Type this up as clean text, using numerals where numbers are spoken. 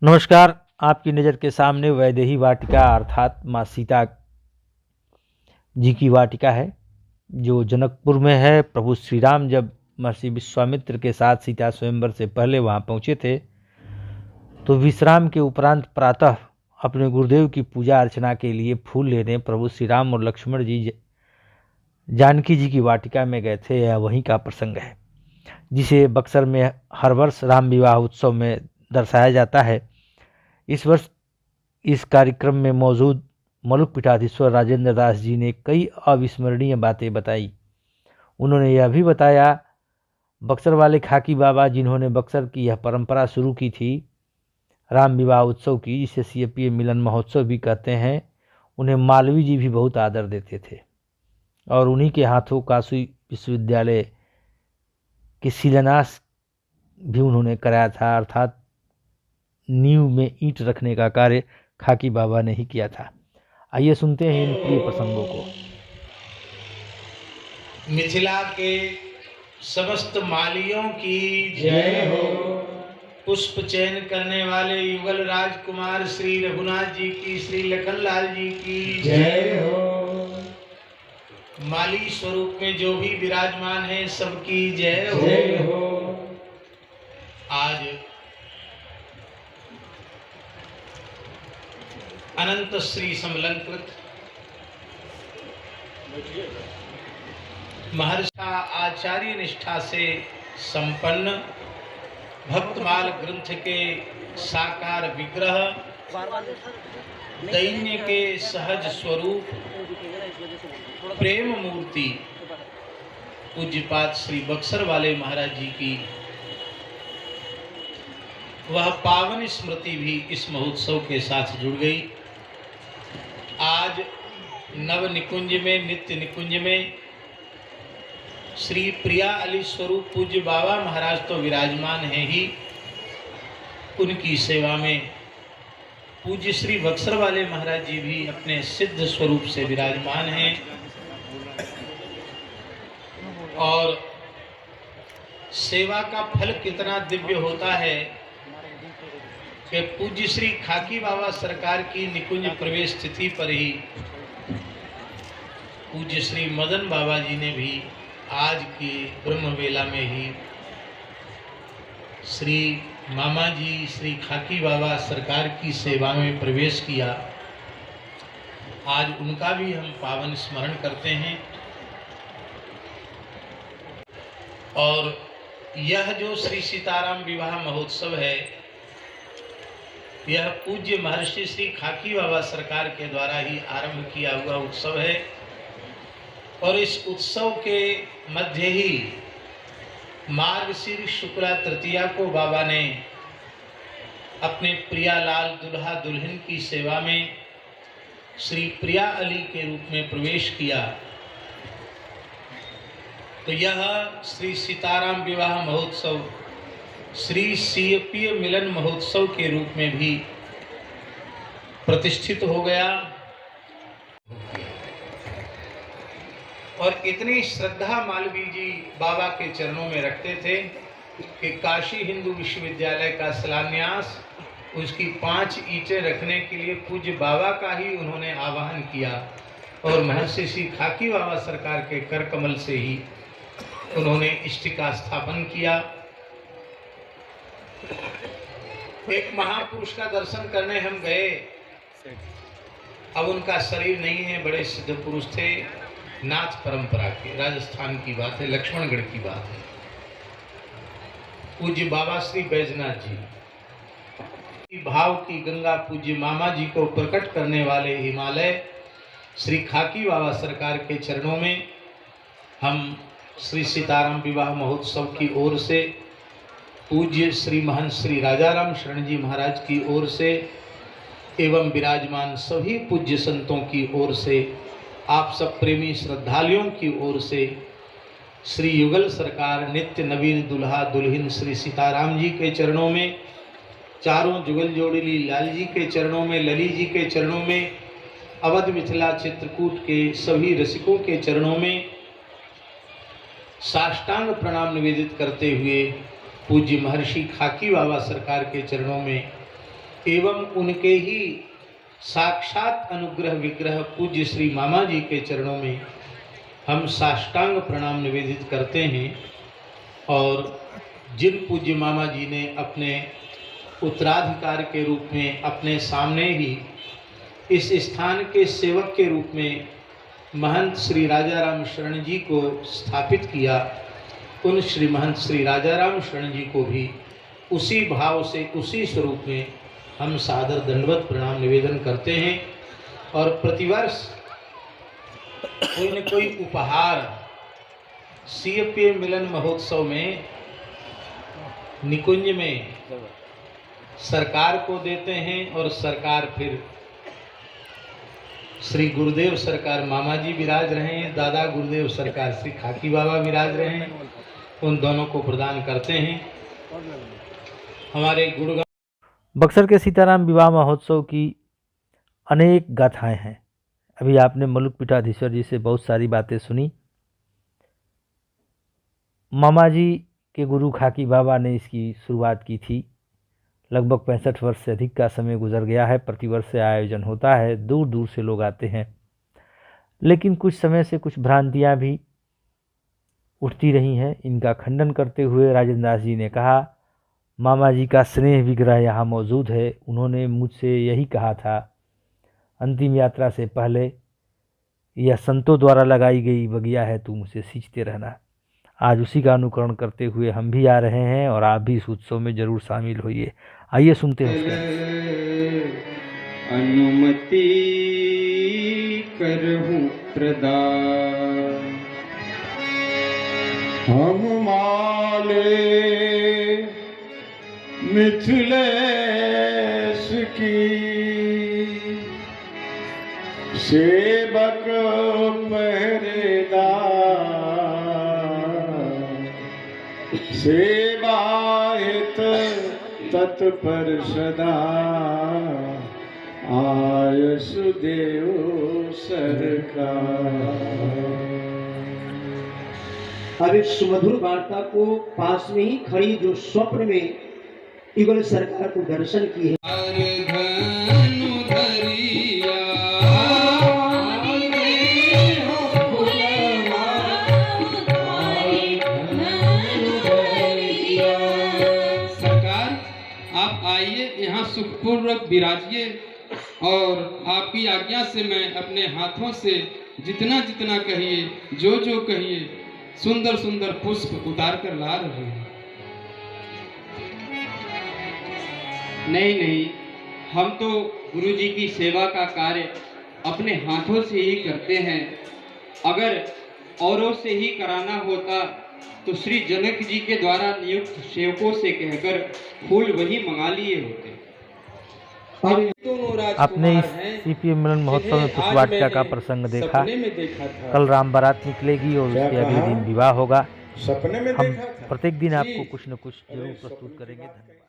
नमस्कार। आपकी नज़र के सामने वैदेही वाटिका अर्थात माँ सीता जी की वाटिका है, जो जनकपुर में है। प्रभु श्री राम जब महर्षि विश्वामित्र के साथ सीता स्वयंवर से पहले वहाँ पहुँचे थे, तो विश्राम के उपरांत प्रातः अपने गुरुदेव की पूजा अर्चना के लिए फूल लेने प्रभु श्री राम और लक्ष्मण जी जानकी जी की वाटिका में गए थे। यह वहीं का प्रसंग है, जिसे बक्सर में हर वर्ष राम विवाह उत्सव में दर्शाया जाता है। इस वर्ष इस कार्यक्रम में मौजूद मलुक पीठाधीश्वर राजेंद्र दास जी ने कई अविस्मरणीय बातें बताई। उन्होंने यह भी बताया, बक्सर वाले खाकी बाबा जिन्होंने बक्सर की यह परंपरा शुरू की थी राम विवाह उत्सव की, जिसे CFPA मिलन महोत्सव भी कहते हैं, उन्हें मालवीय जी भी बहुत आदर देते थे और उन्हीं के हाथों काशी विश्वविद्यालय के शिलान्यास भी उन्होंने कराया था, अर्थात नींव में ईंट रखने का कार्य खाकी बाबा ने ही किया था। आइए सुनते हैं इन प्रिय प्रसंगों को। मिथिला के समस्त मालियों की जय हो। पुष्प चयन करने वाले युगल राजकुमार श्री रघुनाथ जी की, श्री लखनलाल जी की जय हो। माली स्वरूप में जो भी विराजमान है सबकी जय हो। जय हो। आज अनंत श्री समलंकृत महर्षि आचार्य निष्ठा से संपन्न भक्तमाल ग्रंथ के साकार विग्रह, दैन्य के सहज स्वरूप, प्रेम मूर्ति पूज्यपाद श्री बक्सर वाले महाराज जी की वह पावन स्मृति भी इस महोत्सव के साथ जुड़ गई। आज नव निकुंज में, नित्य निकुंज में श्री प्रिया अली स्वरूप पूज्य बाबा महाराज तो विराजमान हैं ही, उनकी सेवा में पूज्य श्री बक्सर वाले महाराज जी भी अपने सिद्ध स्वरूप से विराजमान हैं। और सेवा का फल कितना दिव्य होता है कि पूज्य श्री खाकी बाबा सरकार की निकुंज प्रवेश तिथि पर ही पूज्य श्री मदन बाबा जी ने भी आज की ब्रह्म वेला में ही श्री मामा जी श्री खाकी बाबा सरकार की सेवा में प्रवेश किया। आज उनका भी हम पावन स्मरण करते हैं। और यह जो श्री सीताराम विवाह महोत्सव है, यह पूज्य महर्षि श्री खाकी बाबा सरकार के द्वारा ही आरंभ किया हुआ उत्सव है। और इस उत्सव के मध्य ही मार्गशीर्ष शुक्ला तृतीया को बाबा ने अपने प्रियालाल दुल्हा दुल्हन की सेवा में श्री प्रिया अली के रूप में प्रवेश किया। तो यह श्री सीताराम विवाह महोत्सव श्री CFPA मिलन महोत्सव के रूप में भी प्रतिष्ठित हो गया। और इतनी श्रद्धा मालवीय जी बाबा के चरणों में रखते थे कि काशी हिंदू विश्वविद्यालय का शिलान्यास, उसकी 5 ईंटें रखने के लिए पूज्य बाबा का ही उन्होंने आवाहन किया और महर्षि श्री खाकी बाबा सरकार के कर कमल से ही उन्होंने इष्टिका स्थापन किया। एक महापुरुष का दर्शन करने हम गए, अब उनका शरीर नहीं है, बड़े सिद्ध पुरुष थे, नाथ परंपरा के, राजस्थान की बात है, लक्ष्मणगढ़ की बात है। पूज्य बाबा श्री बैजनाथ जी भाव की गंगा पूज्य मामा जी को प्रकट करने वाले हिमालय श्री खाकी बाबा सरकार के चरणों में हम श्री सीताराम विवाह महोत्सव की ओर से, पूज्य श्री महंत श्री राजाराम शरण जी महाराज की ओर से एवं विराजमान सभी पूज्य संतों की ओर से, आप सब प्रेमी श्रद्धालुओं की ओर से श्री युगल सरकार नित्य नवीन दुल्हा दुल्हन श्री सीताराम जी के चरणों में, चारों जुगल जोड़ी लाल जी के चरणों में, लली जी के चरणों में, अवध मिथिला चित्रकूट के सभी रसिकों के चरणों में साष्टांग प्रणाम निवेदित करते हुए पूज्य महर्षि खाकी बाबा सरकार के चरणों में एवं उनके ही साक्षात अनुग्रह विग्रह पूज्य श्री मामा जी के चरणों में हम साष्टांग प्रणाम निवेदित करते हैं। और जिन पूज्य मामा जी ने अपने उत्तराधिकार के रूप में अपने सामने ही इस स्थान के सेवक के रूप में महंत श्री राजाराम शरण जी को स्थापित किया, उन श्री महंत श्री राजाराम शरण जी को भी उसी भाव से उसी स्वरूप में हम सादर दंडवत प्रणाम निवेदन करते हैं। और प्रतिवर्ष कोई न कोई उपहार सीएपीए मिलन महोत्सव में निकुंज में सरकार को देते हैं और सरकार फिर श्री गुरुदेव सरकार मामा जी विराज रहे हैं, दादा गुरुदेव सरकार श्री खाकी बाबा विराज रहे हैं, उन दोनों को प्रदान करते हैं। हमारे गुरुगांव बक्सर के सीताराम विवाह महोत्सव की अनेक गाथाएं हैं। अभी आपने मलुक पीठाधीश्वर जी से बहुत सारी बातें सुनी। मामा जी के गुरु खाकी बाबा ने इसकी शुरुआत की थी। लगभग 65 वर्ष से अधिक का समय गुजर गया है। प्रतिवर्ष से आयोजन होता है, दूर दूर से लोग आते हैं, लेकिन कुछ समय से कुछ भ्रांतियां भी उठती रही हैं। इनका खंडन करते हुए राजेंद्र दास जी ने कहा, मामा जी का स्नेह विग्रह यहाँ मौजूद है। उन्होंने मुझसे यही कहा था अंतिम यात्रा से पहले, यह संतों द्वारा लगाई गई बगिया है, तुम उसे सींचते रहना। आज उसी का अनुकरण करते हुए हम भी आ रहे हैं और आप भी इस उत्सव में जरूर शामिल होइए। आइए सुनते हैं उसका। अनुमति करहूं प्रदान हम माले मिथिलेश की, सेवक पहरेदार, सेवाहित तत्पर सदा, आयस देव सरकार। अब इस सुमधुर वार्ता को पास में ही खड़ी जो स्वप्न में युगल सरकार को दर्शन की है। यहाँ सुखपूर्वक विराजिए और आपकी आज्ञा से मैं अपने हाथों से जितना जितना कहिए, जो जो कहिए, सुंदर सुंदर पुष्प उतार कर ला रहे हैं। नहीं, हम तो गुरु जी की सेवा का कार्य अपने हाथों से ही करते हैं। अगर औरों से ही कराना होता तो श्री जनक जी के द्वारा नियुक्त सेवकों से कहकर फूल वही मंगा लिए होते। आपने इस सीपीएम मिलन महोत्सव में पुष्पवाटिका का प्रसंग देखा। कल राम बारात निकलेगी और उसके अगले दिन विवाह होगा। हम प्रत्येक दिन आपको कुछ न कुछ जरूर प्रस्तुत करेंगे। धन्यवाद।